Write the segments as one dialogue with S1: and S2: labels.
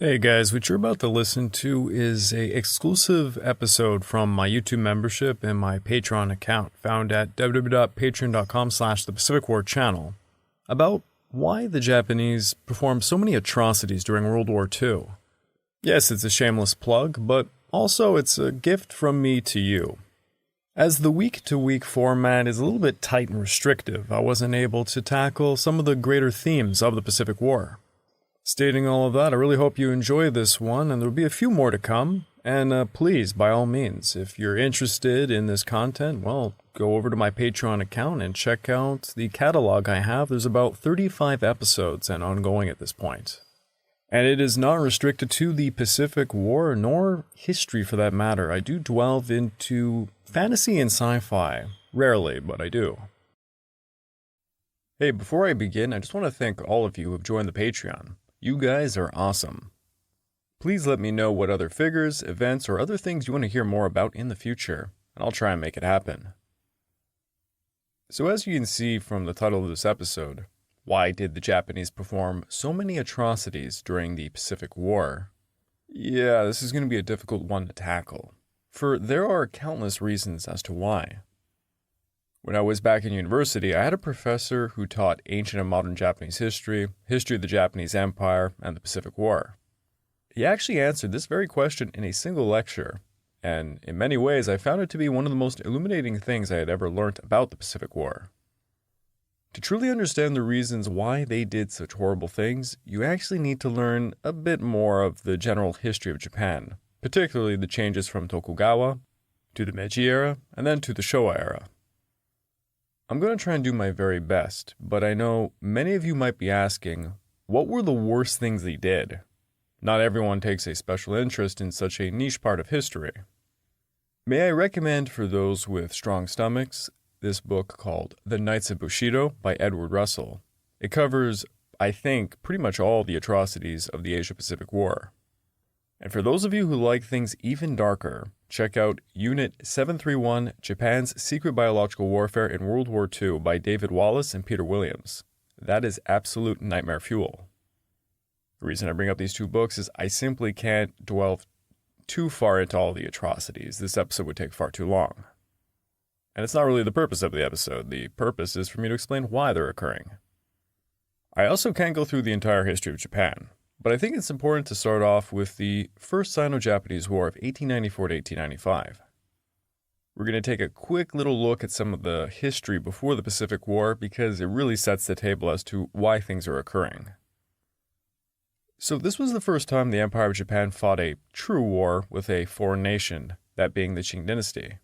S1: Hey guys, what you're about to listen to is a exclusive episode from my YouTube membership and my Patreon account found at www.patreon.com/the Pacific War channel about why the Japanese performed so many atrocities during World War II. Yes, it's a shameless plug, but also it's a gift from me to you. As the week-to-week format is a little bit tight and restrictive, I wasn't able to tackle some of the greater themes of the Pacific War. Stating all of that, I really hope you enjoy this one, and there'll be a few more to come. And please, by all means, if you're interested in this content, well, go over to my Patreon account and check out the catalog I have. There's about 35 episodes and ongoing at this point. And it is not restricted to the Pacific War, nor history for that matter. I do delve into fantasy and sci-fi. Rarely, but I do. Hey, before I begin, I just want to thank all of you who have joined the Patreon. You guys are awesome. Please let me know what other figures, events, or other things you want to hear more about in the future, and I'll try and make it happen. So as you can see from the title of this episode, why did the Japanese perform so many atrocities during the Pacific War? Yeah, this is going to be a difficult one to tackle, for there are countless reasons as to why. When I was back in university, I had a professor who taught ancient and modern Japanese history, history of the Japanese Empire, and the Pacific War. He actually answered this very question in a single lecture, and in many ways I found it to be one of the most illuminating things I had ever learnt about the Pacific War. To truly understand the reasons why they did such horrible things, you actually need to learn a bit more of the general history of Japan, particularly the changes from Tokugawa to the Meiji era and then to the Showa era. I'm going to try and do my very best, but I know many of you might be asking, what were the worst things they did? Not everyone takes a special interest in such a niche part of history. May I recommend for those with strong stomachs this book called The Knights of Bushido by Edward Russell. It covers, I think, pretty much all the atrocities of the Asia-Pacific War. And for those of you who like things even darker, check out Unit 731, Japan's Secret Biological Warfare in World War II by David Wallace and Peter Williams. That is absolute nightmare fuel. The reason I bring up these two books is I simply can't dwell too far into all the atrocities. This episode would take far too long. And it's not really the purpose of the episode. The purpose is for me to explain why they're occurring. I also can't go through the entire history of Japan, but I think it's important to start off with the First Sino-Japanese War of 1894 to 1895. We're going to take a quick little look at some of the history before the Pacific War because it really sets the table as to why things are occurring. So this was the first time the Empire of Japan fought a true war with a foreign nation, that being the Qing dynasty.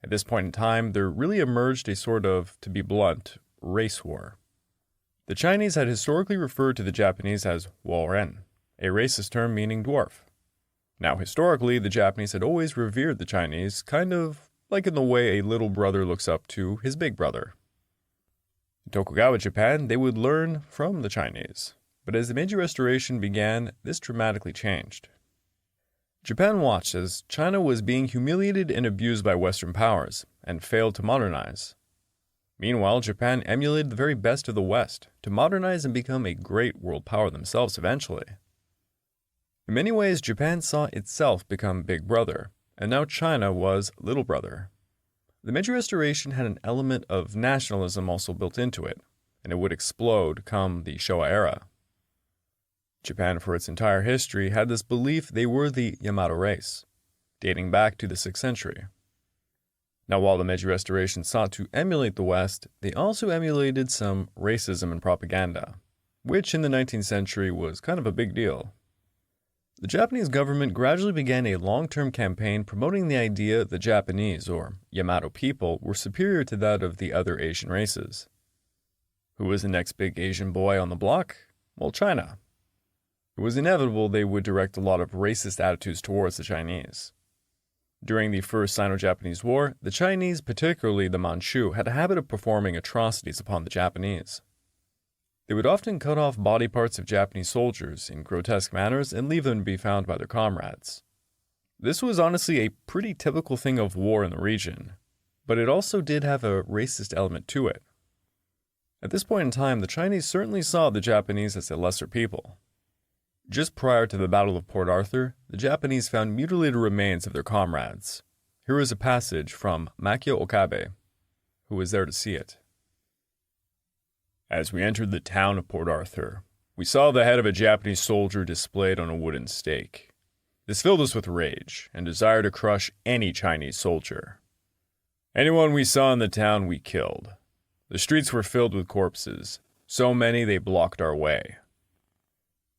S1: At this point in time, there really emerged a sort of, to be blunt, race war. The Chinese had historically referred to the Japanese as Warren, a racist term meaning dwarf. Now, historically, the Japanese had always revered the Chinese, kind of like in the way a little brother looks up to his big brother. In Tokugawa Japan, they would learn from the Chinese, but as the Meiji Restoration began, this dramatically changed. Japan watched as China was being humiliated and abused by Western powers, and failed to modernize. Meanwhile, Japan emulated the very best of the West to modernize and become a great world power themselves eventually. In many ways, Japan saw itself become Big Brother, and now China was Little Brother. The Meiji Restoration had an element of nationalism also built into it, and it would explode come the Showa era. Japan, for its entire history, had this belief they were the Yamato race, dating back to the 6th century. Now, while the Meiji Restoration sought to emulate the West, they also emulated some racism and propaganda, which in the 19th century was kind of a big deal. The Japanese government gradually began a long-term campaign promoting the idea the Japanese, or Yamato people, were superior to that of the other Asian races. Who was the next big Asian boy on the block? Well, China. It was inevitable they would direct a lot of racist attitudes towards the Chinese. During the First Sino-Japanese War, the Chinese, particularly the Manchu, had a habit of performing atrocities upon the Japanese. They would often cut off body parts of Japanese soldiers in grotesque manners and leave them to be found by their comrades. This was honestly a pretty typical thing of war in the region, but it also did have a racist element to it. At this point in time, the Chinese certainly saw the Japanese as a lesser people. Just prior to the Battle of Port Arthur, the Japanese found mutilated remains of their comrades. Here is a passage from Makio Okabe, who was there to see it. As we entered the town of Port Arthur, we saw the head of a Japanese soldier displayed on a wooden stake. This filled us with rage and desire to crush any Chinese soldier. Anyone we saw in the town we killed. The streets were filled with corpses, so many they blocked our way.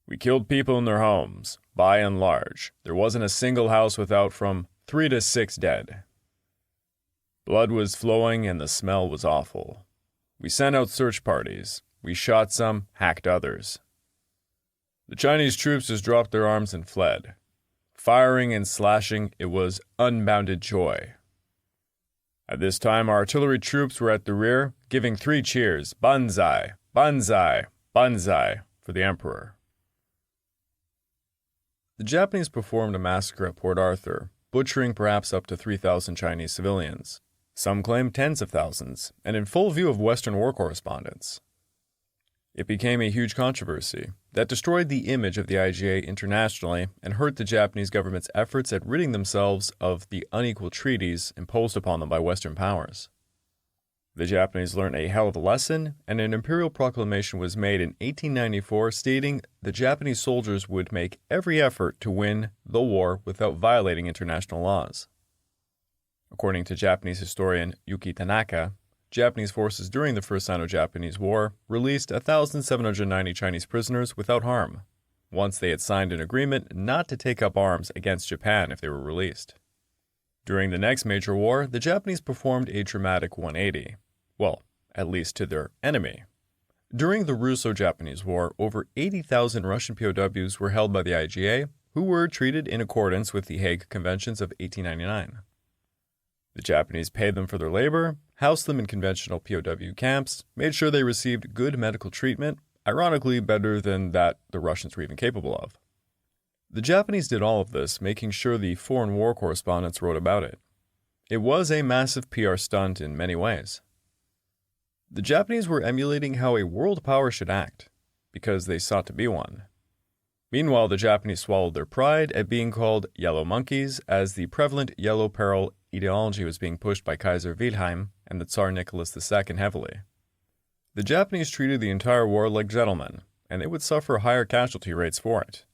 S1: We killed people in their homes. By and large, there wasn't a single house without from 3 to 6 dead. Blood was flowing and the smell was awful. We sent out search parties. We shot some, hacked others. The Chinese troops just dropped their arms and fled. Firing and slashing, it was unbounded joy. At this time, our artillery troops were at the rear, giving 3 cheers, Banzai, Banzai, Banzai, for the Emperor. The Japanese performed a massacre at Port Arthur, butchering perhaps up to 3,000 Chinese civilians. Some claim tens of thousands, and in full view of Western war correspondents. It became a huge controversy that destroyed the image of the IJA internationally and hurt the Japanese government's efforts at ridding themselves of the unequal treaties imposed upon them by Western powers. The Japanese learned a hell of a lesson, and an imperial proclamation was made in 1894 stating the Japanese soldiers would make every effort to win the war without violating international laws. According to Japanese historian Yuki Tanaka, Japanese forces during the First Sino-Japanese War released 1,790 Chinese prisoners without harm, once they had signed an agreement not to take up arms against Japan if they were released. During the next major war, the Japanese performed a dramatic 180. Well, at least to their enemy. During the Russo-Japanese War, over 80,000 Russian POWs were held by the IJA, who were treated in accordance with the Hague Conventions of 1899. The Japanese paid them for their labor, housed them in conventional POW camps, made sure they received good medical treatment, ironically better than that the Russians were even capable of. The Japanese did all of this, making sure the foreign war correspondents wrote about it. It was a massive PR stunt in many ways. The Japanese were emulating how a world power should act, because they sought to be one. Meanwhile, the Japanese swallowed their pride at being called yellow monkeys, as the prevalent yellow peril ideology was being pushed by Kaiser Wilhelm and the Tsar Nicholas II heavily. The Japanese treated the entire war like gentlemen, and they would suffer higher casualty rates for it.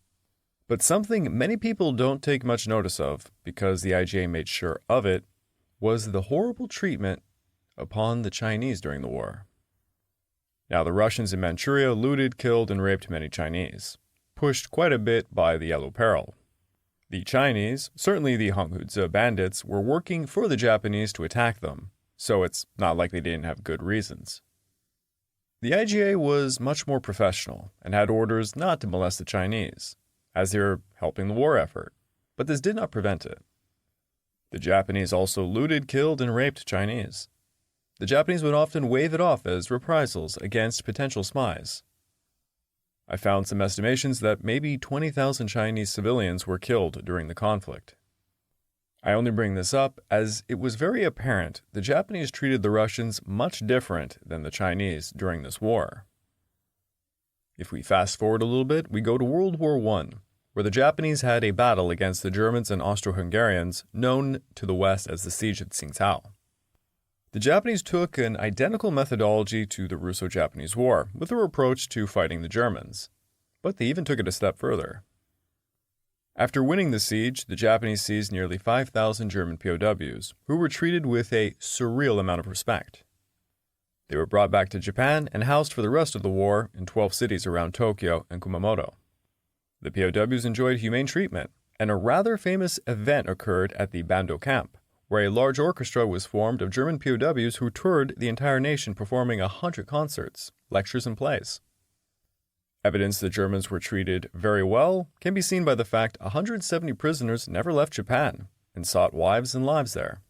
S1: But something many people don't take much notice of, because the IJA made sure of it, was the horrible treatment upon the Chinese during the war. Now, the Russians in Manchuria looted, killed, and raped many Chinese, pushed quite a bit by the Yellow Peril. The Chinese, certainly the Honghuzi bandits, were working for the Japanese to attack them, so it's not like they didn't have good reasons. The IJA was much more professional and had orders not to molest the Chinese, as they were helping the war effort, but this did not prevent it. The Japanese also looted, killed, and raped Chinese. The Japanese would often wave it off as reprisals against potential spies. I found some estimations that maybe 20,000 Chinese civilians were killed during the conflict. I only bring this up as it was very apparent the Japanese treated the Russians much different than the Chinese during this war. If we fast forward a little bit, we go to World War I, where the Japanese had a battle against the Germans and Austro-Hungarians, known to the West as the Siege of Tsingtao. The Japanese took an identical methodology to the Russo-Japanese War, with their approach to fighting the Germans, but they even took it a step further. After winning the siege, the Japanese seized nearly 5,000 German POWs, who were treated with a surreal amount of respect. They were brought back to Japan and housed for the rest of the war in 12 cities around Tokyo and Kumamoto. The POWs enjoyed humane treatment, and a rather famous event occurred at the Bando camp, where a large orchestra was formed of German POWs who toured the entire nation performing 100 concerts, lectures, and plays. Evidence the Germans were treated very well can be seen by the fact 170 prisoners never left Japan and sought wives and lives there.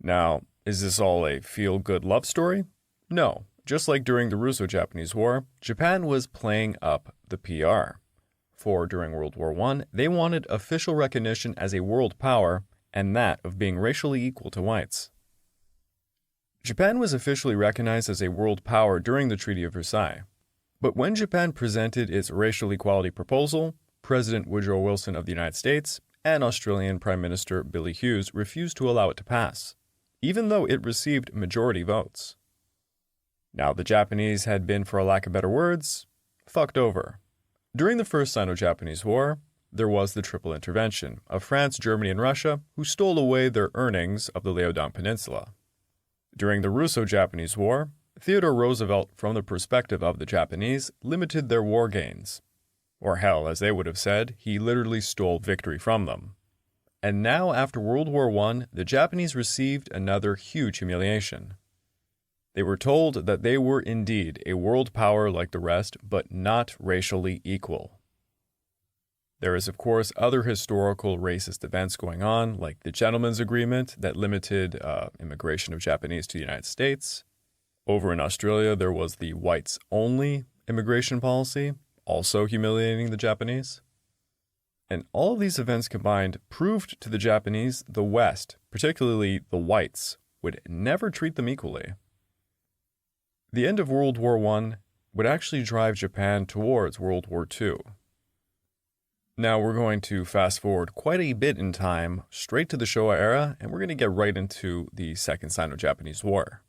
S1: Now, is this all a feel-good love story? No. Just like during the Russo-Japanese War, Japan was playing up the PR. For during World War I, they wanted official recognition as a world power and that of being racially equal to whites. Japan was officially recognized as a world power during the Treaty of Versailles. But when Japan presented its racial equality proposal, President Woodrow Wilson of the United States and Australian Prime Minister Billy Hughes refused to allow it to pass, even though it received majority votes. Now, the Japanese had been, for a lack of better words, fucked over. During the First Sino-Japanese War, there was the Triple Intervention of France, Germany, and Russia, who stole away their earnings of the Liaodong Peninsula. During the Russo-Japanese War, Theodore Roosevelt, from the perspective of the Japanese, limited their war gains. Or hell, as they would have said, he literally stole victory from them. And now, after World War I, the Japanese received another huge humiliation. They were told that they were indeed a world power like the rest, but not racially equal. There is, of course, other historical racist events going on, like the Gentleman's Agreement that limited immigration of Japanese to the United States. Over in Australia, there was the whites-only immigration policy, also humiliating the Japanese. And all of these events combined proved to the Japanese the West, particularly the whites, would never treat them equally. The end of World War I would actually drive Japan towards World War II. Now we're going to fast forward quite a bit in time, straight to the Showa era, and we're going to get right into the Second Sino-Japanese War.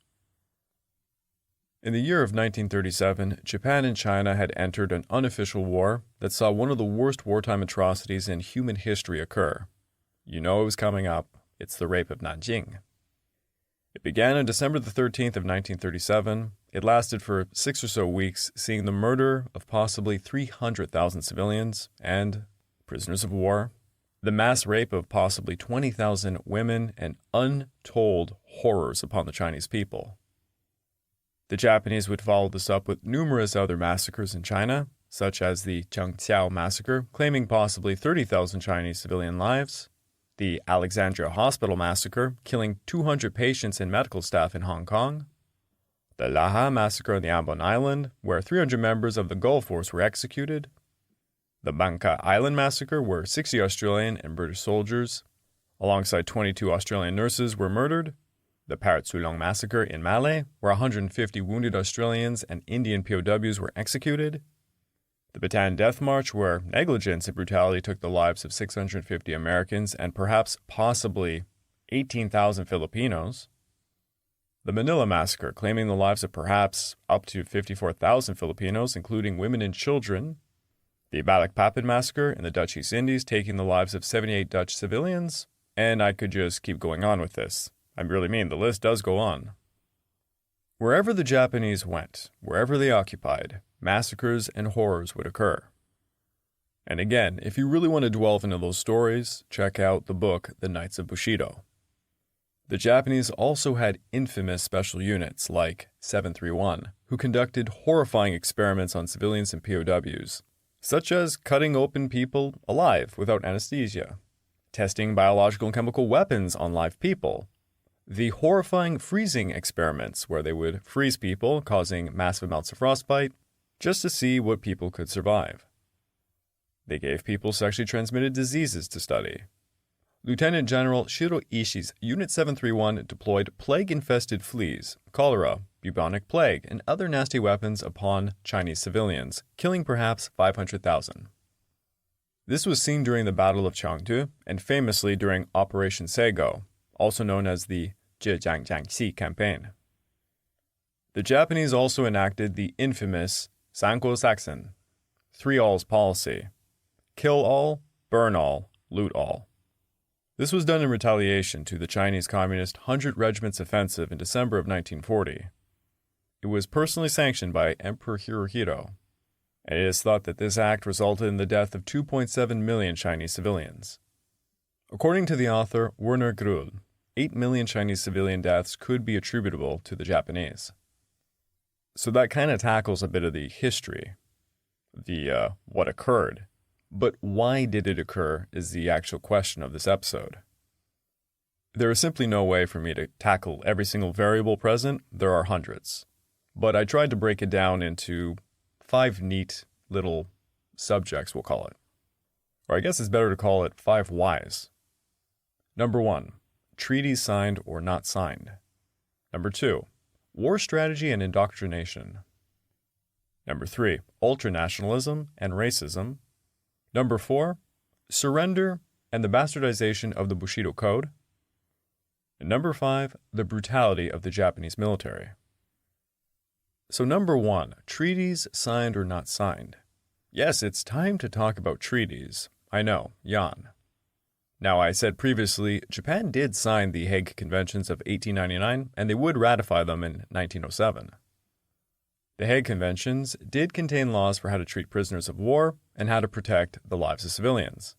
S1: In the year of 1937, Japan and China had entered an unofficial war that saw one of the worst wartime atrocities in human history occur. You know it was coming up. It's the rape of Nanjing. It began on December the 13th of 1937. It lasted for 6 or so weeks, seeing the murder of possibly 300,000 civilians and prisoners of war, the mass rape of possibly 20,000 women, and untold horrors upon the Chinese people. The Japanese would follow this up with numerous other massacres in China, such as the Zhengqiao massacre, claiming possibly 30,000 Chinese civilian lives, the Alexandria Hospital massacre, killing 200 patients and medical staff in Hong Kong, the Laha massacre on the Ambon Island, where 300 members of the Gulf Force were executed, the Bangka Island massacre, where 60 Australian and British soldiers, alongside 22 Australian nurses, were murdered, the Parat Sulong massacre in Malé, where 150 wounded Australians and Indian POWs were executed, the Bataan Death March, where negligence and brutality took the lives of 650 Americans and perhaps possibly 18,000 Filipinos, the Manila Massacre, claiming the lives of perhaps up to 54,000 Filipinos, including women and children, the Balikpapan Massacre in the Dutch East Indies, taking the lives of 78 Dutch civilians, and I could just keep going on with this. I really mean, the list does go on. Wherever the Japanese went, wherever they occupied, massacres and horrors would occur. And again, if you really want to delve into those stories, check out the book, The Knights of Bushido. The Japanese also had infamous special units like 731, who conducted horrifying experiments on civilians and POWs, such as cutting open people alive without anesthesia, testing biological and chemical weapons on live people, the horrifying freezing experiments where they would freeze people, causing massive amounts of frostbite, just to see what people could survive. They gave people sexually transmitted diseases to study. Lieutenant General Shiro Ishii's Unit 731 deployed plague-infested fleas, cholera, bubonic plague, and other nasty weapons upon Chinese civilians, killing perhaps 500,000. This was seen during the Battle of Chengdu and famously during Operation Seigo, also known as the Zhejiangjiangxi campaign. The Japanese also enacted the infamous Sanko Saksen, 3-alls policy: kill all, burn all, loot all. This was done in retaliation to the Chinese Communist 100 Regiments Offensive in December of 1940. It was personally sanctioned by Emperor Hirohito, and it is thought that this act resulted in the death of 2.7 million Chinese civilians. According to the author Werner Gruhl, 8 million Chinese civilian deaths could be attributable to the Japanese. So that kind of tackles a bit of the history, what occurred. But why did it occur is the actual question of this episode. There is simply no way for me to tackle every single variable present. There are hundreds. But I tried to break it down into 5 neat little subjects, we'll call it. Or I guess it's better to call it 5 whys. Number 1, treaties signed or not signed. Number 2, war strategy and indoctrination. Number 3, ultranationalism and racism. Number 4, surrender and the bastardization of the Bushido Code. And number 5, the brutality of the Japanese military. So number 1, treaties signed or not signed. Yes, it's time to talk about treaties. I know, yawn. Now, I said previously, Japan did sign the Hague Conventions of 1899, and they would ratify them in 1907. The Hague Conventions did contain laws for how to treat prisoners of war and how to protect the lives of civilians.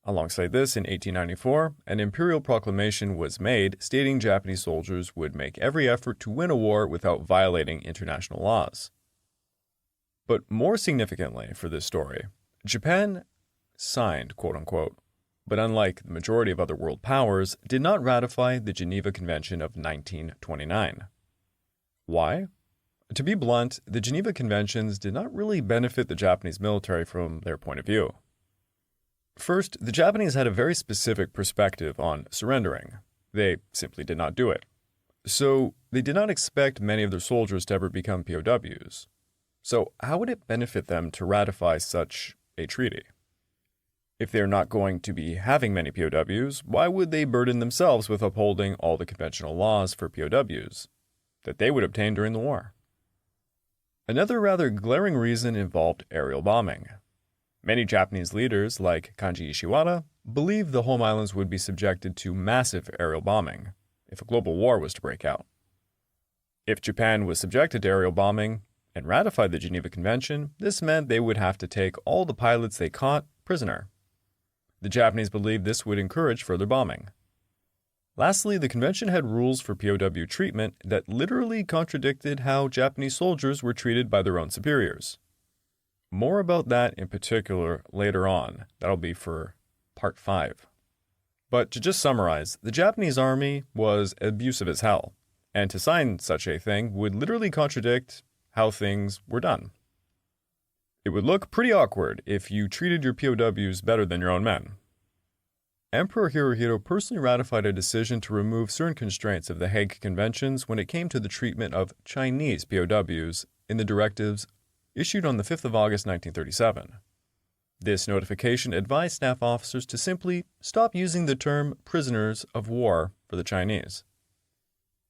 S1: Alongside this, in 1894, an imperial proclamation was made stating Japanese soldiers would make every effort to win a war without violating international laws. But more significantly for this story, Japan signed, quote-unquote, but unlike the majority of other world powers, did not ratify the Geneva Convention of 1929. Why? To be blunt, the Geneva Conventions did not really benefit the Japanese military from their point of view. First, the Japanese had a very specific perspective on surrendering. They simply did not do it. So, they did not expect many of their soldiers to ever become POWs. So, how would it benefit them to ratify such a treaty? If they're not going to be having many POWs, why would they burden themselves with upholding all the conventional laws for POWs that they would obtain during the war? Another rather glaring reason involved aerial bombing. Many Japanese leaders, like Kanji Ishiwara, believed the home islands would be subjected to massive aerial bombing if a global war was to break out. If Japan was subjected to aerial bombing and ratified the Geneva Convention, this meant they would have to take all the pilots they caught prisoner. The Japanese believed this would encourage further bombing. Lastly, the convention had rules for POW treatment that literally contradicted how Japanese soldiers were treated by their own superiors. More about that in particular later on. That'll be for part 5. But to just summarize, the Japanese army was abusive as hell, and to sign such a thing would literally contradict how things were done. It would look pretty awkward if you treated your POWs better than your own men. Emperor Hirohito personally ratified a decision to remove certain constraints of the Hague Conventions when it came to the treatment of Chinese POWs in the directives issued on the 5th of August 1937. This notification advised staff officers to simply stop using the term prisoners of war for the Chinese.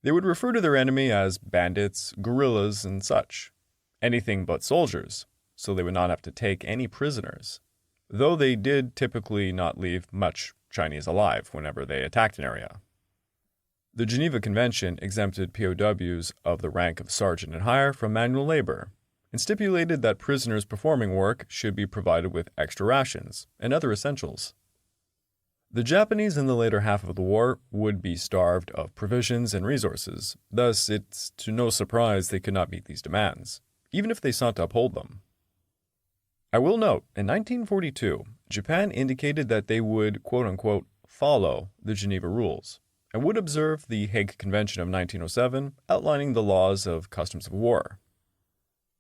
S1: They would refer to their enemy as bandits, guerrillas, and such. Anything but soldiers, so they would not have to take any prisoners, though they did typically not leave much Chinese alive whenever they attacked an area. The Geneva Convention exempted POWs of the rank of sergeant and higher from manual labor, and stipulated that prisoners performing work should be provided with extra rations and other essentials. The Japanese in the later half of the war would be starved of provisions and resources, thus it's to no surprise they could not meet these demands, even if they sought to uphold them. I will note, in 1942, Japan indicated that they would, quote-unquote, follow the Geneva rules, and would observe the Hague Convention of 1907 outlining the laws of customs of war.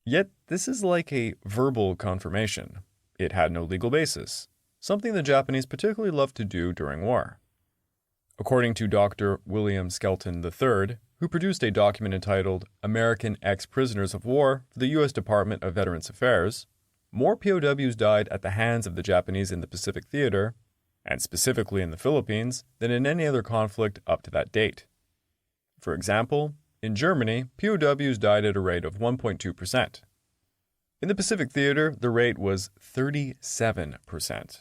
S1: Yet, this is like a verbal confirmation. It had no legal basis, something the Japanese particularly loved to do during war. According to Dr. William Skelton III, who produced a document entitled American Ex-Prisoners of War for the U.S. Department of Veterans Affairs, more POWs died at the hands of the Japanese in the Pacific Theater, and specifically in the Philippines, than in any other conflict up to that date. For example, in Germany, POWs died at a rate of 1.2%. In the Pacific Theater, the rate was 37%.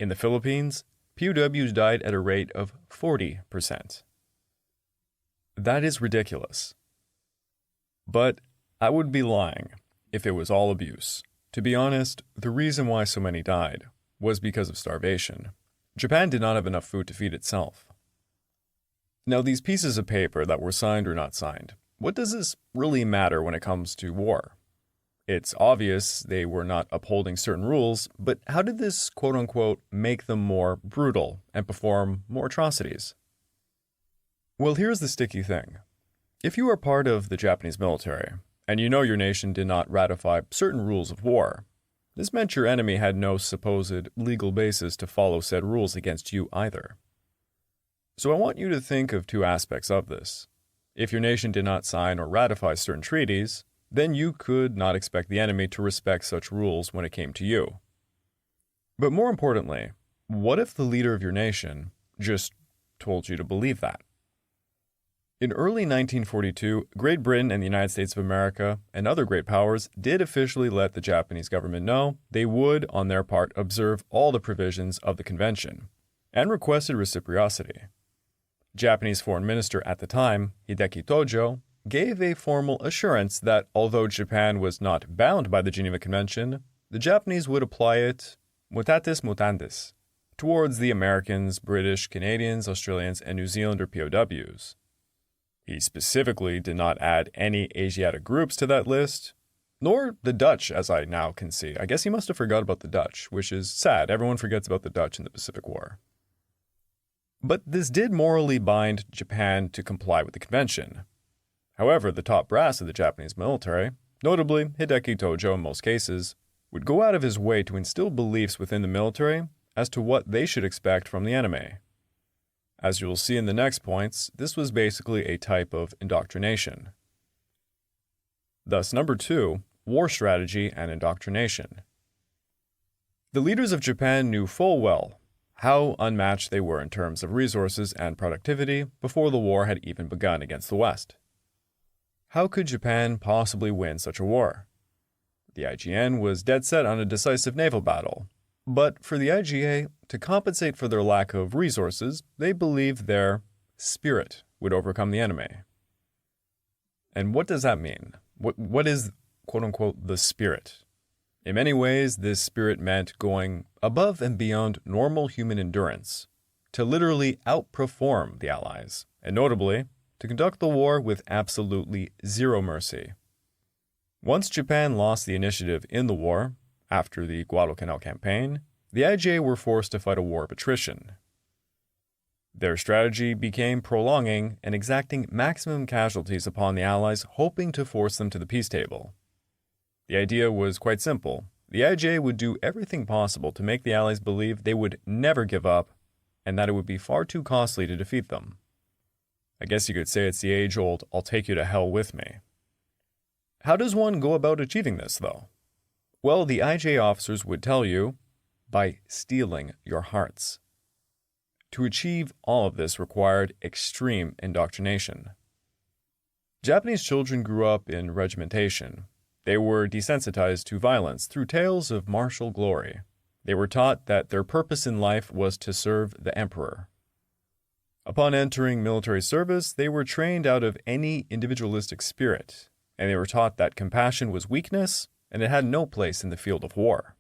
S1: In the Philippines, POWs died at a rate of 40%. That is ridiculous. But I would be lying if it was all abuse. To be honest, the reason why so many died was because of starvation. Japan did not have enough food to feed itself. Now, these pieces of paper that were signed or not signed, what does this really matter when it comes to war? It's obvious they were not upholding certain rules, but how did this quote-unquote make them more brutal and perform more atrocities? Well, here's the sticky thing. If you are part of the Japanese military, and you know your nation did not ratify certain rules of war, this meant your enemy had no supposed legal basis to follow said rules against you either. So I want you to think of two aspects of this. If your nation did not sign or ratify certain treaties, then you could not expect the enemy to respect such rules when it came to you. But more importantly, what if the leader of your nation just told you to believe that? In early 1942, Great Britain and the United States of America and other great powers did officially let the Japanese government know they would, on their part, observe all the provisions of the convention, and requested reciprocity. Japanese Foreign Minister at the time, Hideki Tojo, gave a formal assurance that although Japan was not bound by the Geneva Convention, the Japanese would apply it mutatis mutandis towards the Americans, British, Canadians, Australians, and New Zealander POWs. He specifically did not add any Asiatic groups to that list, nor the Dutch, as I now can see. I guess he must have forgot about the Dutch, which is sad. Everyone forgets about the Dutch in the Pacific War. But this did morally bind Japan to comply with the convention. However, the top brass of the Japanese military, notably Hideki Tojo in most cases, would go out of his way to instill beliefs within the military as to what they should expect from the enemy. As you will see in the next points, this was basically a type of indoctrination. Thus, number 2, war strategy and indoctrination. The leaders of Japan knew full well how unmatched they were in terms of resources and productivity before the war had even begun against the West. How could Japan possibly win such a war? The IJN was dead set on a decisive naval battle, but for the IJA to compensate for their lack of resources, they believed their spirit would overcome the enemy. And what does that mean? What is, quote-unquote, the spirit? In many ways, this spirit meant going above and beyond normal human endurance, to literally outperform the Allies, and notably, to conduct the war with absolutely zero mercy. Once Japan lost the initiative in the war, after the Guadalcanal campaign, the IJA were forced to fight a war of attrition. Their strategy became prolonging and exacting maximum casualties upon the Allies, hoping to force them to the peace table. The idea was quite simple. The IJA would do everything possible to make the Allies believe they would never give up and that it would be far too costly to defeat them. I guess you could say it's the age-old, "I'll take you to hell with me." How does one go about achieving this, though? Well, the IJA officers would tell you, by stealing your hearts. To achieve all of this required extreme indoctrination. Japanese children grew up in regimentation. They were desensitized to violence through tales of martial glory. They were taught that their purpose in life was to serve the emperor. Upon entering military service, they were trained out of any individualistic spirit, and they were taught that compassion was weakness and it had no place in the field of war.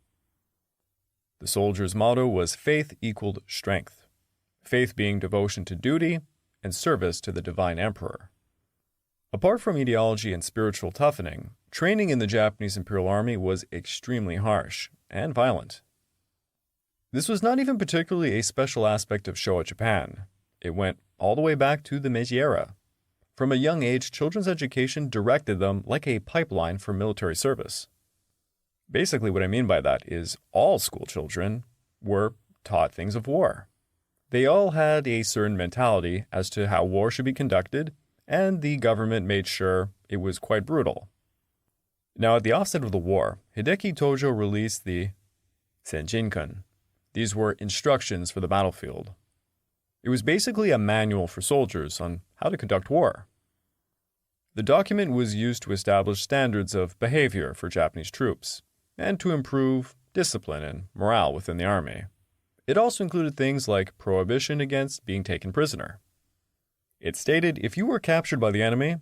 S1: The soldier's motto was faith equaled strength, faith being devotion to duty and service to the divine emperor. Apart from ideology and spiritual toughening, training in the Japanese Imperial Army was extremely harsh and violent. This was not even particularly a special aspect of Showa Japan. It went all the way back to the Meiji era. From a young age, children's education directed them like a pipeline for military service. Basically, what I mean by that is all school children were taught things of war. They all had a certain mentality as to how war should be conducted, and the government made sure it was quite brutal. Now, at the offset of the war, Hideki Tojo released the Senjinkan. These were instructions for the battlefield. It was basically a manual for soldiers on how to conduct war. The document was used to establish standards of behavior for Japanese troops, and to improve discipline and morale within the army. It also included things like prohibition against being taken prisoner. It stated if you were captured by the enemy,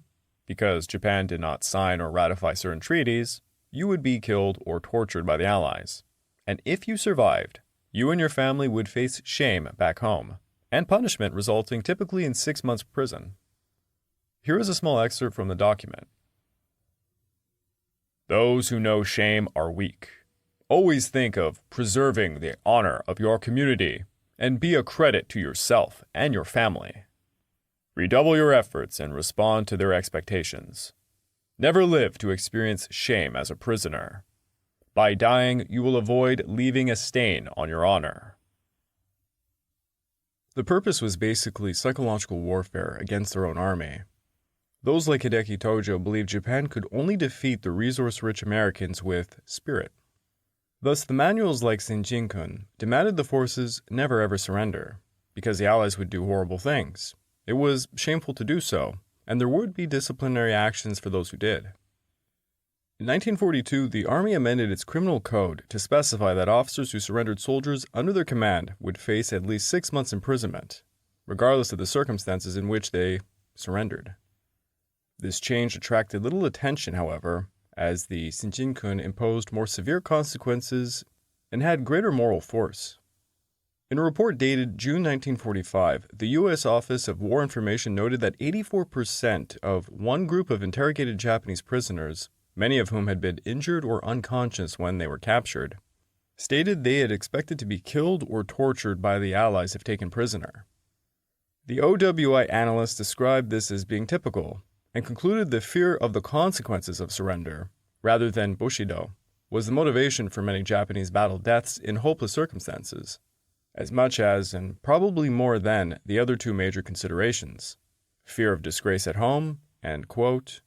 S1: because Japan did not sign or ratify certain treaties, you would be killed or tortured by the Allies. And if you survived, you and your family would face shame back home, and punishment resulting typically in 6 months prison. Here is a small excerpt from the document. Those who know shame are weak. Always think of preserving the honor of your community and be a credit to yourself and your family. Redouble your efforts and respond to their expectations. Never live to experience shame as a prisoner. By dying, you will avoid leaving a stain on your honor. The purpose was basically psychological warfare against their own army. Those like Hideki Tojo believed Japan could only defeat the resource-rich Americans with spirit. Thus, the manuals like Shinjin-kun demanded the forces never ever surrender, because the Allies would do horrible things. It was shameful to do so, and there would be disciplinary actions for those who did. In 1942, the Army amended its criminal code to specify that officers who surrendered soldiers under their command would face at least 6 months' imprisonment, regardless of the circumstances in which they surrendered. This change attracted little attention, however, as the Shinjin-kun imposed more severe consequences and had greater moral force. In a report dated June 1945, the U.S. Office of War Information noted that 84% of one group of interrogated Japanese prisoners, many of whom had been injured or unconscious when they were captured, stated they had expected to be killed or tortured by the Allies if taken prisoner. The OWI analysts described this as being typical, and concluded the fear of the consequences of surrender, rather than bushido, was the motivation for many Japanese battle deaths in hopeless circumstances, as much as, and probably more than, the other two major considerations, fear of disgrace at home, and, quote,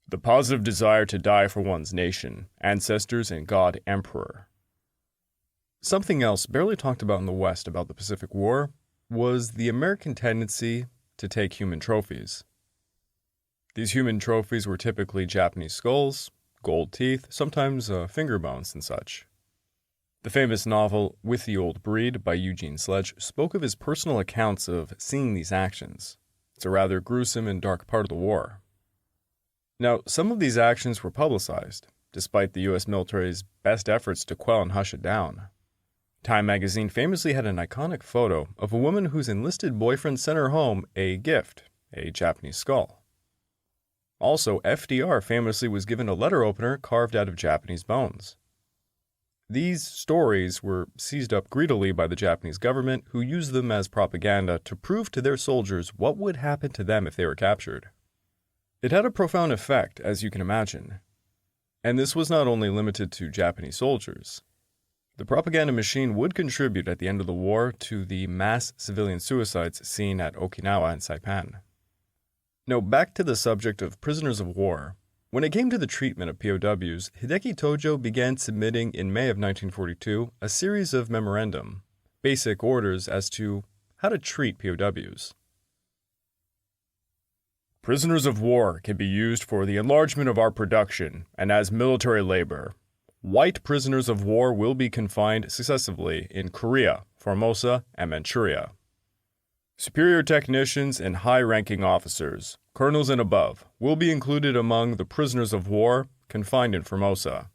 S1: the positive desire to die for one's nation, ancestors, and God Emperor. Something else barely talked about in the West about the Pacific War was the American tendency to take human trophies. These human trophies were typically Japanese skulls, gold teeth, sometimes finger bones and such. The famous novel With the Old Breed by Eugene Sledge spoke of his personal accounts of seeing these actions. It's a rather gruesome and dark part of the war. Now, some of these actions were publicized, despite the U.S. military's best efforts to quell and hush it down. Time magazine famously had an iconic photo of a woman whose enlisted boyfriend sent her home a gift, a Japanese skull. Also, FDR famously was given a letter opener carved out of Japanese bones. These stories were seized up greedily by the Japanese government, who used them as propaganda to prove to their soldiers what would happen to them if they were captured. It had a profound effect, as you can imagine. And this was not only limited to Japanese soldiers. The propaganda machine would contribute at the end of the war to the mass civilian suicides seen at Okinawa and Saipan. Now, back to the subject of prisoners of war. When it came to the treatment of POWs, Hideki Tojo began submitting in May of 1942 a series of memorandum, basic orders as to how to treat POWs. Prisoners of war can be used for the enlargement of our production and as military labor. White prisoners of war will be confined successively in Korea, Formosa, and Manchuria. Superior technicians and high-ranking officers, colonels and above, will be included among the prisoners of war confined in Formosa.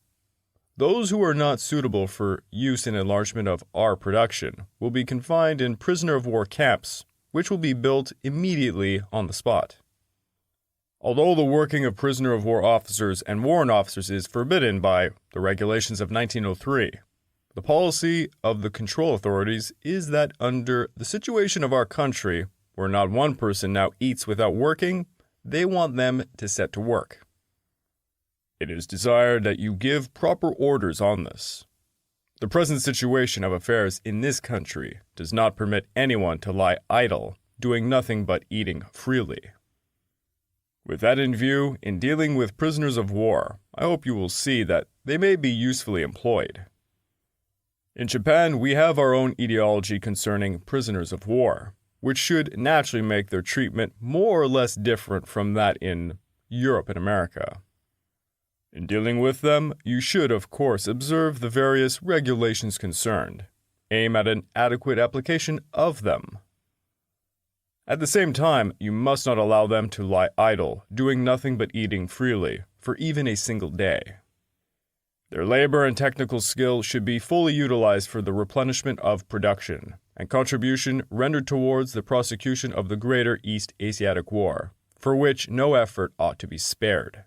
S1: Those who are not suitable for use in enlargement of our production will be confined in prisoner of war camps, which will be built immediately on the spot. Although the working of prisoner of war officers and warrant officers is forbidden by the regulations of 1903, the policy of the control authorities is that under the situation of our country, where not one person now eats without working, they want them to set to work. It is desired that you give proper orders on this. The present situation of affairs in this country does not permit anyone to lie idle, doing nothing but eating freely. With that in view, in dealing with prisoners of war, I hope you will see that they may be usefully employed. In Japan, we have our own ideology concerning prisoners of war, which should naturally make their treatment more or less different from that in Europe and America. In dealing with them, you should, of course, observe the various regulations concerned, aim at an adequate application of them. At the same time, you must not allow them to lie idle, doing nothing but eating freely, for even a single day. Their labor and technical skill should be fully utilized for the replenishment of production, and contribution rendered towards the prosecution of the greater East Asiatic War, for which no effort ought to be spared.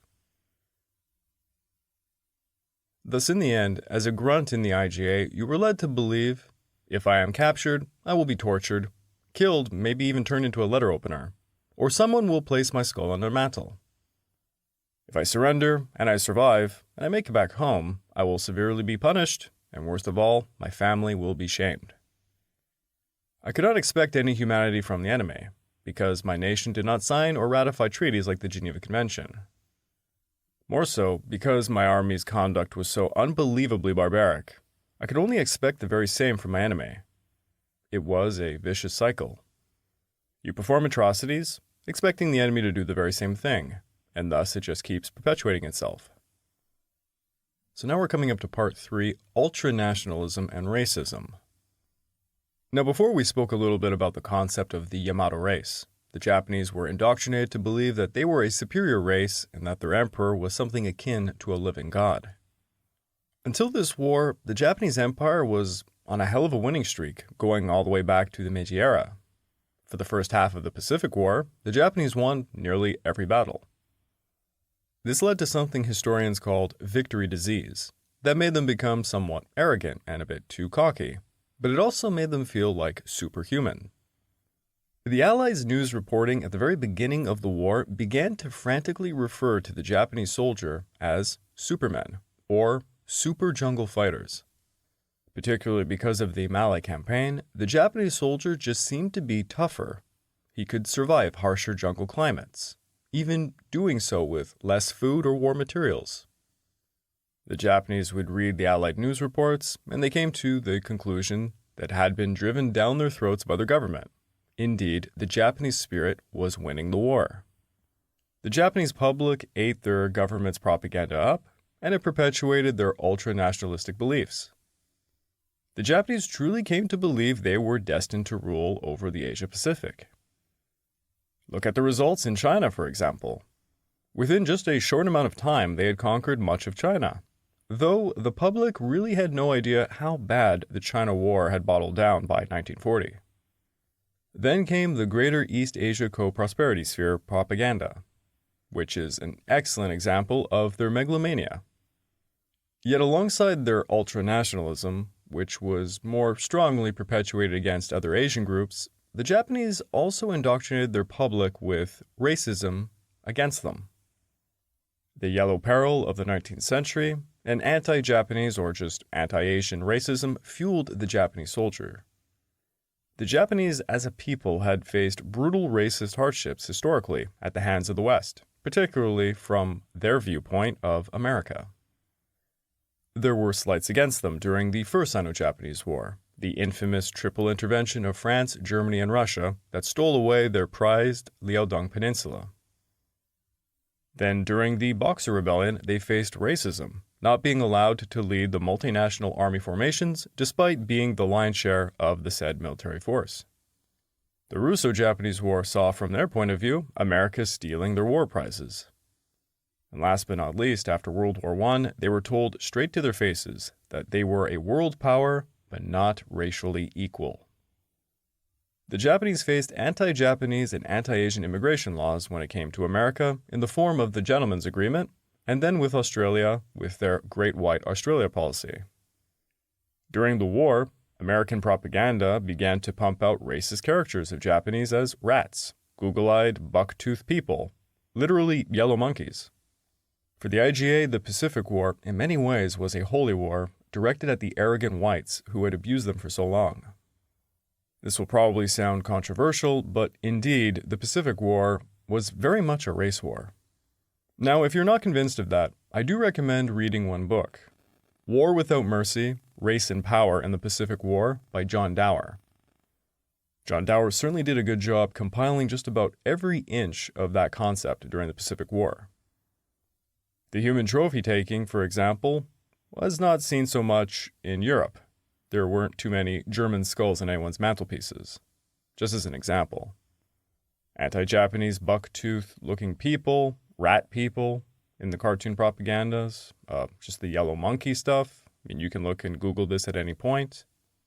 S1: Thus, in the end, as a grunt in the IGA, you were led to believe, if I am captured, I will be tortured, killed, maybe even turned into a letter opener, or someone will place my skull on their mantle. If I surrender, and I survive, and I make it back home, I will severely be punished, and worst of all, my family will be shamed. I could not expect any humanity from the enemy. because my nation did not sign or ratify treaties like the Geneva Convention. More so, because my army's conduct was so unbelievably barbaric, I could only expect the very same from my enemy. It was a vicious cycle. You perform atrocities, expecting the enemy to do the very same thing, and thus it just keeps perpetuating itself. So now we're coming up to part 3, ultra-nationalism and racism. Now before we spoke a little bit about the concept of the Yamato race. The Japanese were indoctrinated to believe that they were a superior race and that their emperor was something akin to a living god. Until this war, the Japanese Empire was on a hell of a winning streak, going all the way back to the Meiji era. For the first half of the Pacific War, the Japanese won nearly every battle. This led to something historians called victory disease, that made them become somewhat arrogant and a bit too cocky, but it also made them feel like superhuman. The Allies' news reporting at the very beginning of the war began to frantically refer to the Japanese soldier as supermen, or super jungle fighters. Particularly because of the Malay campaign, the Japanese soldier just seemed to be tougher. He could survive harsher jungle climates, even doing so with less food or war materials. The Japanese would read the Allied news reports, and they came to the conclusion that had been driven down their throats by their government. Indeed, the Japanese spirit was winning the war. The Japanese public ate their government's propaganda up, and it perpetuated their ultra-nationalistic beliefs. The Japanese truly came to believe they were destined to rule over the Asia-Pacific. Look at the results in China, for example. Within just a short amount of time, they had conquered much of China, though the public really had no idea how bad the China War had bottled down by 1940. Then came the Greater East Asia Co-Prosperity Sphere propaganda, which is an excellent example of their megalomania. Yet alongside their ultra-nationalism, which was more strongly perpetuated against other Asian groups, the Japanese also indoctrinated their public with racism against them. The Yellow Peril of the 19th century and anti-Japanese or just anti-Asian racism fueled the Japanese soldier. The Japanese as a people had faced brutal racist hardships historically at the hands of the West, particularly from their viewpoint of America. There were slights against them during the First Sino-Japanese War, the infamous triple intervention of France, Germany, and Russia that stole away their prized Liaodong Peninsula. Then during the Boxer Rebellion, they faced racism, not being allowed to lead the multinational army formations despite being the lion's share of the said military force. The Russo-Japanese War saw from their point of view America stealing their war prizes. And last but not least, after World War I, they were told straight to their faces that they were a world power but not racially equal. The Japanese faced anti-Japanese and anti-Asian immigration laws when it came to America in the form of the Gentleman's Agreement, and then with Australia with their Great White Australia policy. During the war, American propaganda began to pump out racist caricatures of Japanese as rats, google-eyed, buck-toothed people, literally yellow monkeys. For the IGA, the Pacific War, in many ways, was a holy war directed at the arrogant whites who had abused them for so long. This will probably sound controversial, but indeed, the Pacific War was very much a race war. Now, if you're not convinced of that, I do recommend reading one book, War Without Mercy, Race and Power in the Pacific War by John Dower. John Dower certainly did a good job compiling just about every inch of that concept during the Pacific War. The human trophy taking, for example, was not seen so much in Europe. There weren't too many German skulls in anyone's mantelpieces. Just as an example. Anti-Japanese buck-tooth-looking people, rat people in the cartoon propagandas, just the yellow monkey stuff. I mean, you can look and Google this at any point.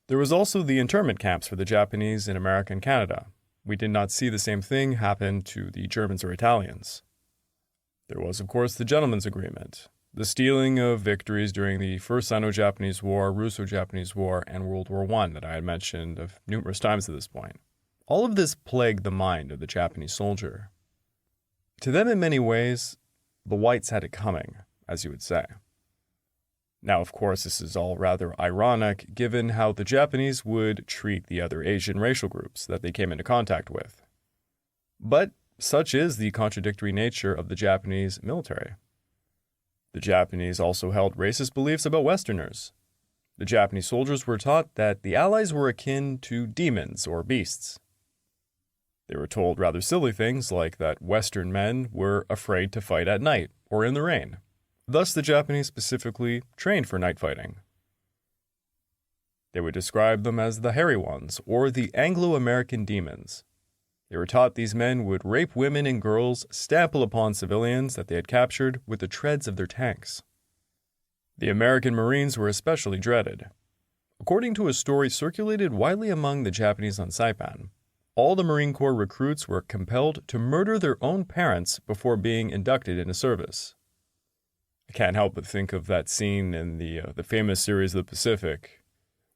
S1: There was also the internment camps for the Japanese in America and Canada. We did not see the same thing happen to the Germans or Italians. There was, of course, the Gentleman's Agreement, the stealing of victories during the First Sino-Japanese War, Russo-Japanese War, and World War I that I had mentioned of numerous times at this point. All of this plagued the mind of the Japanese soldier. To them, in many ways, the whites had it coming, as you would say. Now, of course, this is all rather ironic, given how the Japanese would treat the other Asian racial groups that they came into contact with. But such is the contradictory nature of the Japanese military. The Japanese also held racist beliefs about Westerners. The Japanese soldiers were taught that the Allies were akin to demons or beasts. They were told rather silly things like that Western men were afraid to fight at night or in the rain. Thus, the Japanese specifically trained for night fighting. They would describe them as the hairy ones or the Anglo-American demons. They were taught these men would rape women and girls, stample upon civilians that they had captured with the treads of their tanks. The American Marines were especially dreaded. According to a story circulated widely among the Japanese on Saipan, all the Marine Corps recruits were compelled to murder their own parents before being inducted into service. I can't help but think of that scene in the famous series The Pacific,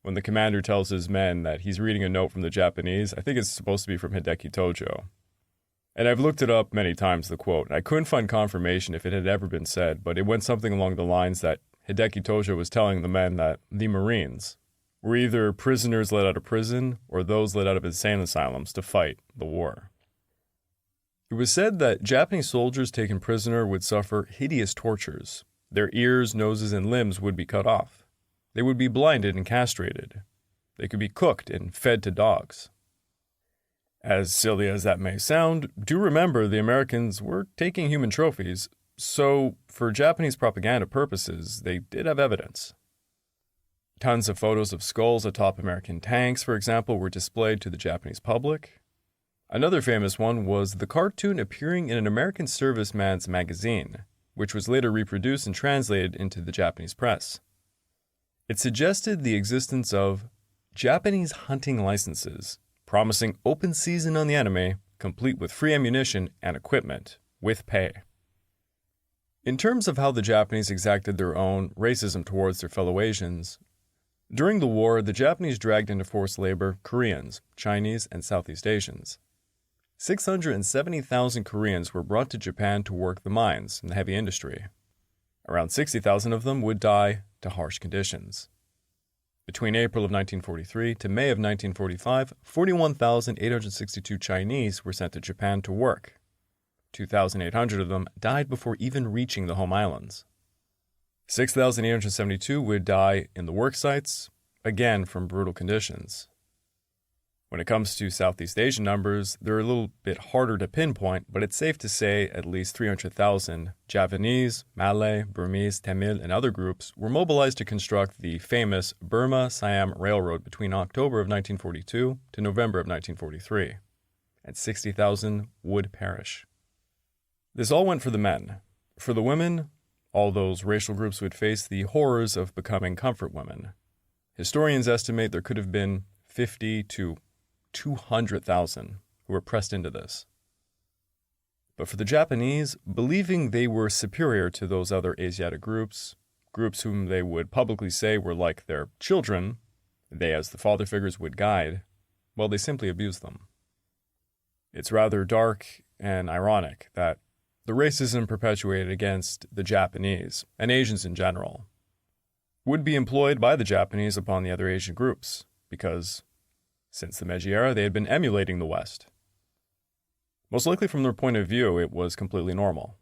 S1: when the commander tells his men that he's reading a note from the Japanese. I think it's supposed to be from Hideki Tojo. And I've looked it up many times, the quote, and I couldn't find confirmation if it had ever been said, but it went something along the lines that Hideki Tojo was telling the men that the Marines were either prisoners let out of prison or those let out of insane asylums to fight the war. It was said that Japanese soldiers taken prisoner would suffer hideous tortures. Their ears, noses, and limbs would be cut off. They would be blinded and castrated. They could be cooked and fed to dogs. As silly as that may sound, do remember the Americans were taking human trophies, so for Japanese propaganda purposes, they did have evidence. Tons of photos of skulls atop American tanks, for example, were displayed to the Japanese public. Another famous one was the cartoon appearing in an American serviceman's magazine, which was later reproduced and translated into the Japanese press. It suggested the existence of Japanese hunting licenses, promising open season on the enemy, complete with free ammunition and equipment, with pay. In terms of how the Japanese exacted their own racism towards their fellow Asians, during the war, the Japanese dragged into forced labor Koreans, Chinese, and Southeast Asians. 670,000 Koreans were brought to Japan to work the mines and the heavy industry. Around 60,000 of them would die to harsh conditions. Between April of 1943 to May of 1945, 41,862 Chinese were sent to Japan to work. 2,800 of them died before even reaching the home islands. 6,872 would die in the work sites, again from brutal conditions. When it comes to Southeast Asian numbers, they're a little bit harder to pinpoint, but it's safe to say at least 300,000 Javanese, Malay, Burmese, Tamil, and other groups were mobilized to construct the famous Burma-Siam Railroad between October of 1942 to November of 1943, and 60,000 would perish. This all went for the men. For the women, all those racial groups would face the horrors of becoming comfort women. Historians estimate there could have been 50 to 200,000 who were pressed into this. But for the Japanese, believing they were superior to those other Asiatic groups whom they would publicly say were like their children, they as the father figures would guide, well, they simply abused them. It's rather dark and ironic that the racism perpetuated against the Japanese, and Asians in general, would be employed by the Japanese upon the other Asian groups, because since the Meiji era, they had been emulating the West. Most likely from their point of view, it was completely normal.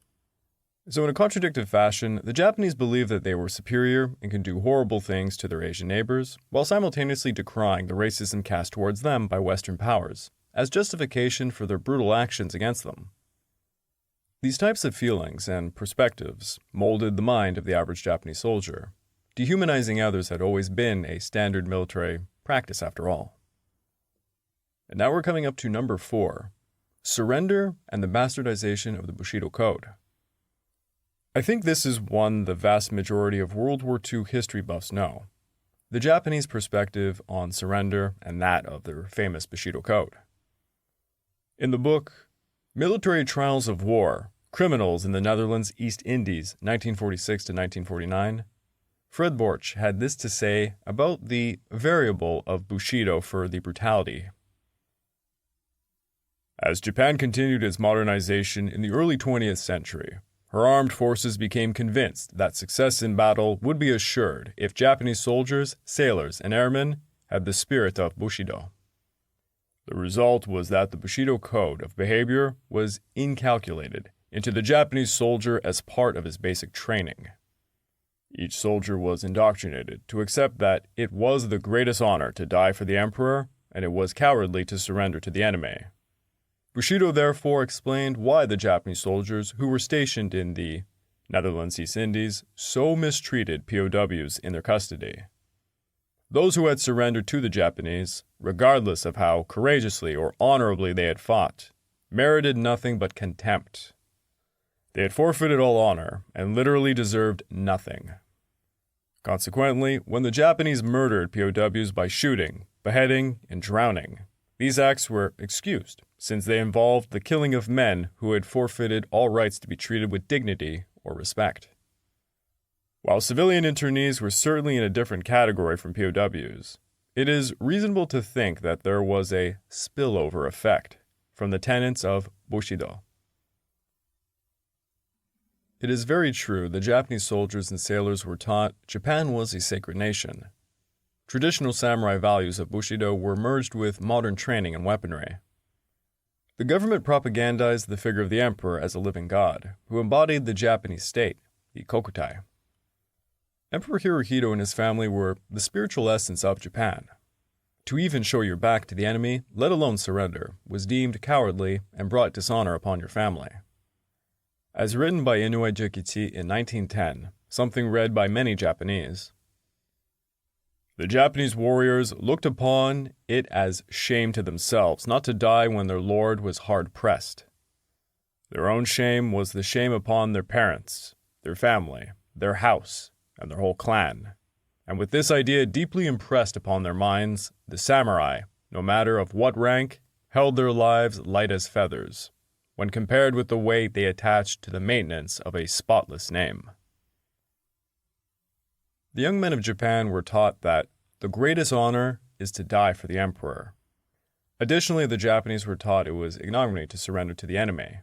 S1: So in a contradictive fashion, the Japanese believed that they were superior and could do horrible things to their Asian neighbors, while simultaneously decrying the racism cast towards them by Western powers, as justification for their brutal actions against them. These types of feelings and perspectives molded the mind of the average Japanese soldier. Dehumanizing others had always been a standard military practice after all. And now we're coming up to number 4, surrender and the bastardization of the Bushido Code. I think this is one the vast majority of World War II history buffs know. The Japanese perspective on surrender and that of their famous Bushido Code. In the book, Military Trials of War, Criminals in the Netherlands East Indies, 1946 to 1949, Fred Borch had this to say about the variable of Bushido for the brutality. As Japan continued its modernization in the early 20th century, her armed forces became convinced that success in battle would be assured if Japanese soldiers, sailors, and airmen had the spirit of Bushido. The result was that the Bushido code of behavior was inculcated into the Japanese soldier as part of his basic training. Each soldier was indoctrinated to accept that it was the greatest honor to die for the emperor, and it was cowardly to surrender to the enemy. Bushido therefore explained why the Japanese soldiers who were stationed in the Netherlands East Indies so mistreated POWs in their custody. Those who had surrendered to the Japanese, regardless of how courageously or honorably they had fought, merited nothing but contempt. They had forfeited all honor and literally deserved nothing. Consequently, when the Japanese murdered POWs by shooting, beheading, and drowning, these acts were excused, since they involved the killing of men who had forfeited all rights to be treated with dignity or respect. While civilian internees were certainly in a different category from POWs, it is reasonable to think that there was a spillover effect from the tenets of Bushido. It is very true the Japanese soldiers and sailors were taught Japan was a sacred nation. Traditional samurai values of Bushido were merged with modern training and weaponry. The government propagandized the figure of the emperor as a living god, who embodied the Japanese state, the Kokutai. Emperor Hirohito and his family were the spiritual essence of Japan. To even show your back to the enemy, let alone surrender, was deemed cowardly and brought dishonor upon your family. As written by Inoue Jukichi in 1910, something read by many Japanese, the Japanese warriors looked upon it as shame to themselves not to die when their lord was hard pressed. Their own shame was the shame upon their parents, their family, their house, and their whole clan. And with this idea deeply impressed upon their minds, the samurai, no matter of what rank, held their lives light as feathers, when compared with the weight they attached to the maintenance of a spotless name. The young men of Japan were taught that the greatest honor is to die for the emperor. Additionally, the Japanese were taught it was ignominy to surrender to the enemy.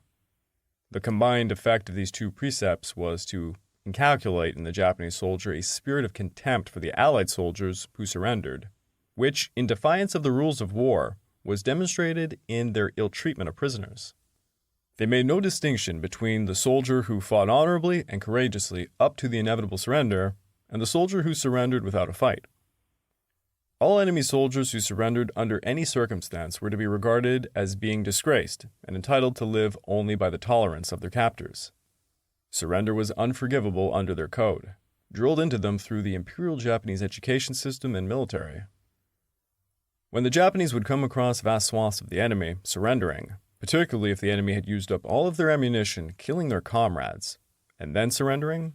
S1: The combined effect of these two precepts was to inculcate in the Japanese soldier a spirit of contempt for the Allied soldiers who surrendered, which, in defiance of the rules of war, was demonstrated in their ill treatment of prisoners. They made no distinction between the soldier who fought honorably and courageously up to the inevitable surrender and the soldier who surrendered without a fight. All enemy soldiers who surrendered under any circumstance were to be regarded as being disgraced and entitled to live only by the tolerance of their captors. Surrender was unforgivable under their code, drilled into them through the Imperial Japanese education system and military. When the Japanese would come across vast swaths of the enemy surrendering, particularly if the enemy had used up all of their ammunition killing their comrades, and then surrendering,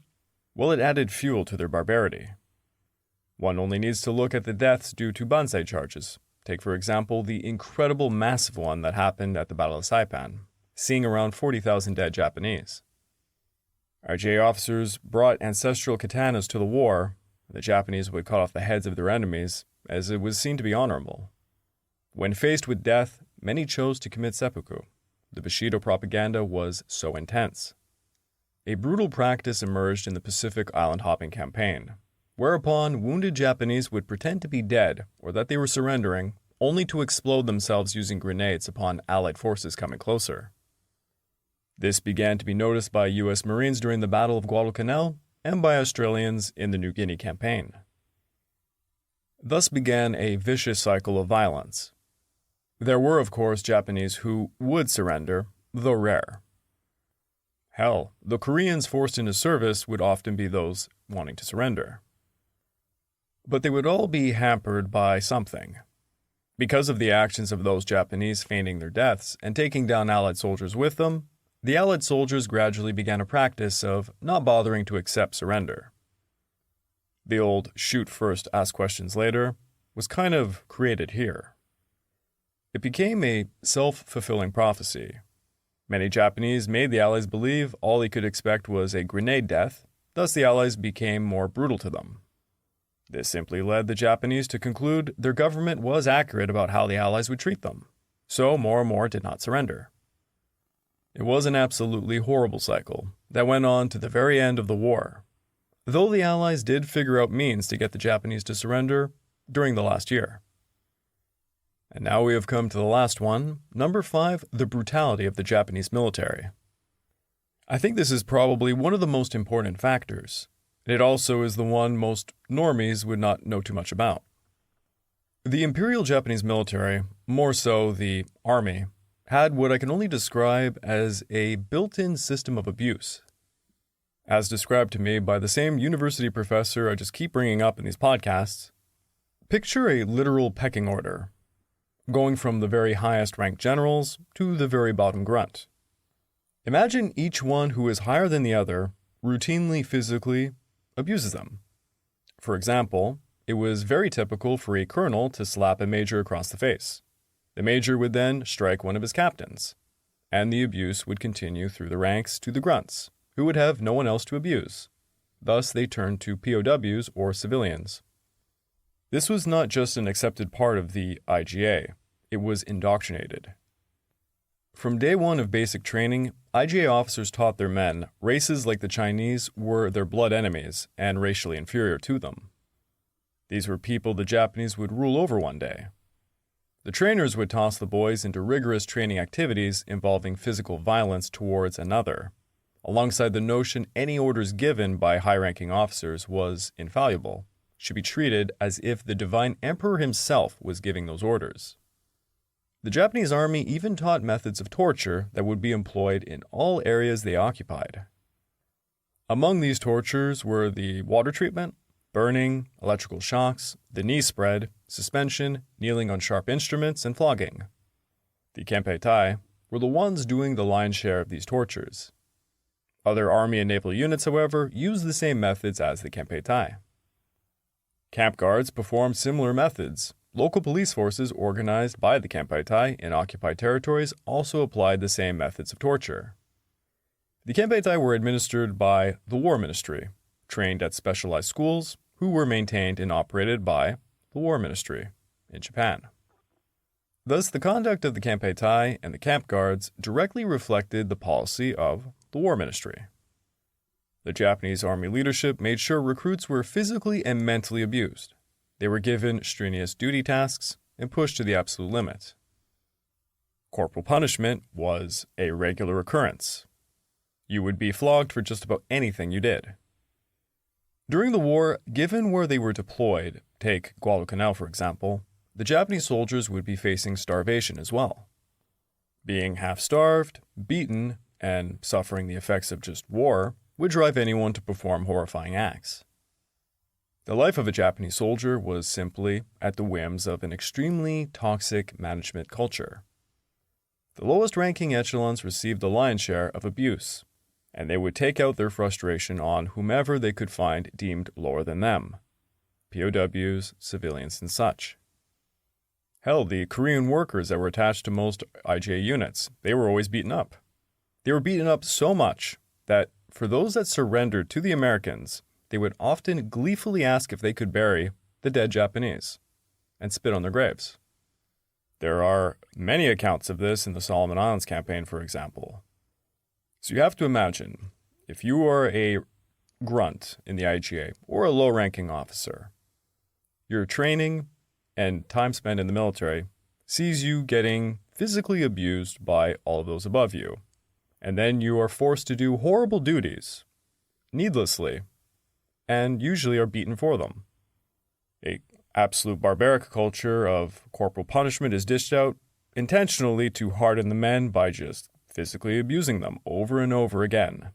S1: well, it added fuel to their barbarity. One only needs to look at the deaths due to banzai charges. Take, for example, the incredible massive one that happened at the Battle of Saipan, seeing around 40,000 dead Japanese. RJ officers brought ancestral katanas to the war, and the Japanese would cut off the heads of their enemies, as it was seen to be honorable. When faced with death, many chose to commit seppuku. The Bushido propaganda was so intense. A brutal practice emerged in the Pacific Island hopping campaign, whereupon wounded Japanese would pretend to be dead or that they were surrendering, only to explode themselves using grenades upon Allied forces coming closer. This began to be noticed by U.S. Marines during the Battle of Guadalcanal and by Australians in the New Guinea campaign. Thus began a vicious cycle of violence. There were, of course, Japanese who would surrender, though rare. Hell, the Koreans forced into service would often be those wanting to surrender. But they would all be hampered by something. Because of the actions of those Japanese feigning their deaths and taking down Allied soldiers with them, the Allied soldiers gradually began a practice of not bothering to accept surrender. The old shoot first, ask questions later was kind of created here. It became a self-fulfilling prophecy. Many Japanese made the Allies believe all they could expect was a grenade death, thus the Allies became more brutal to them. This simply led the Japanese to conclude their government was accurate about how the Allies would treat them, so more and more did not surrender. It was an absolutely horrible cycle that went on to the very end of the war, though the Allies did figure out means to get the Japanese to surrender during the last year. And now we have come to the last one, number 5, the brutality of the Japanese military. I think this is probably one of the most important factors. It also is the one most normies would not know too much about. The Imperial Japanese military, more so the army, had what I can only describe as a built-in system of abuse. As described to me by the same university professor I just keep bringing up in these podcasts, picture a literal pecking order, going from the very highest ranked generals to the very bottom grunt. Imagine each one who is higher than the other routinely physically abuses them. For example, it was very typical for a colonel to slap a major across the face. The major would then strike one of his captains, and the abuse would continue through the ranks to the grunts, who would have no one else to abuse. Thus, they turned to POWs or civilians. This was not just an accepted part of the IGA, it was indoctrinated. From day one of basic training, IGA officers taught their men races like the Chinese were their blood enemies and racially inferior to them. These were people the Japanese would rule over one day. The trainers would toss the boys into rigorous training activities involving physical violence towards another, alongside the notion any orders given by high-ranking officers was infallible, should be treated as if the divine emperor himself was giving those orders. The Japanese army even taught methods of torture that would be employed in all areas they occupied. Among these tortures were the water treatment, burning, electrical shocks, the knee spread, suspension, kneeling on sharp instruments, and flogging. The Kempeitai were the ones doing the lion's share of these tortures. Other army and naval units, however, used the same methods as the Kempeitai. Camp guards performed similar methods. Local police forces organized by the Kempeitai in occupied territories also applied the same methods of torture. The Kempeitai were administered by the War Ministry, trained at specialized schools, who were maintained and operated by the War Ministry in Japan. Thus, the conduct of the Kempeitai and the camp guards directly reflected the policy of the War Ministry. The Japanese army leadership made sure recruits were physically and mentally abused. They were given strenuous duty tasks and pushed to the absolute limit. Corporal punishment was a regular occurrence. You would be flogged for just about anything you did. During the war, given where they were deployed, take Guadalcanal for example, the Japanese soldiers would be facing starvation as well. Being half-starved, beaten, and suffering the effects of just war would drive anyone to perform horrifying acts. The life of a Japanese soldier was simply at the whims of an extremely toxic management culture. The lowest-ranking echelons received the lion's share of abuse, and they would take out their frustration on whomever they could find deemed lower than them, POWs, civilians, and such. Hell, the Korean workers that were attached to most IJA units, they were always beaten up. They were beaten up so much that for those that surrendered to the Americans, they would often gleefully ask if they could bury the dead Japanese and spit on their graves. There are many accounts of this in the Solomon Islands campaign, for example. So you have to imagine, if you are a grunt in the IGA or a low-ranking officer, your training and time spent in the military sees you getting physically abused by all of those above you, and then you are forced to do horrible duties, needlessly, and usually are beaten for them. A absolute barbaric culture of corporal punishment is dished out intentionally to harden the men by just physically abusing them over and over again.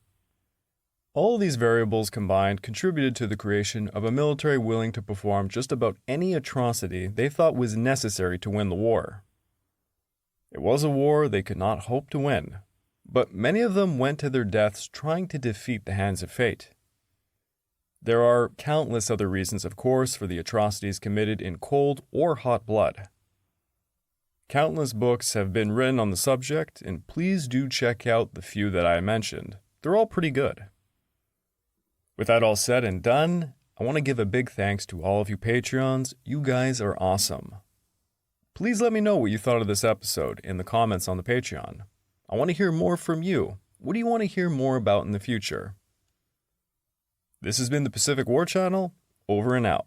S1: All these variables combined contributed to the creation of a military willing to perform just about any atrocity they thought was necessary to win the war. It was a war they could not hope to win, but many of them went to their deaths trying to defeat the hands of fate. There are countless other reasons, of course, for the atrocities committed in cold or hot blood. Countless books have been written on the subject, and please do check out the few that I mentioned. They're all pretty good. With that all said and done, I want to give a big thanks to all of you Patreons. You guys are awesome. Please let me know what you thought of this episode in the comments on the Patreon. I want to hear more from you. What do you want to hear more about in the future? This has been the Pacific War Channel, over and out.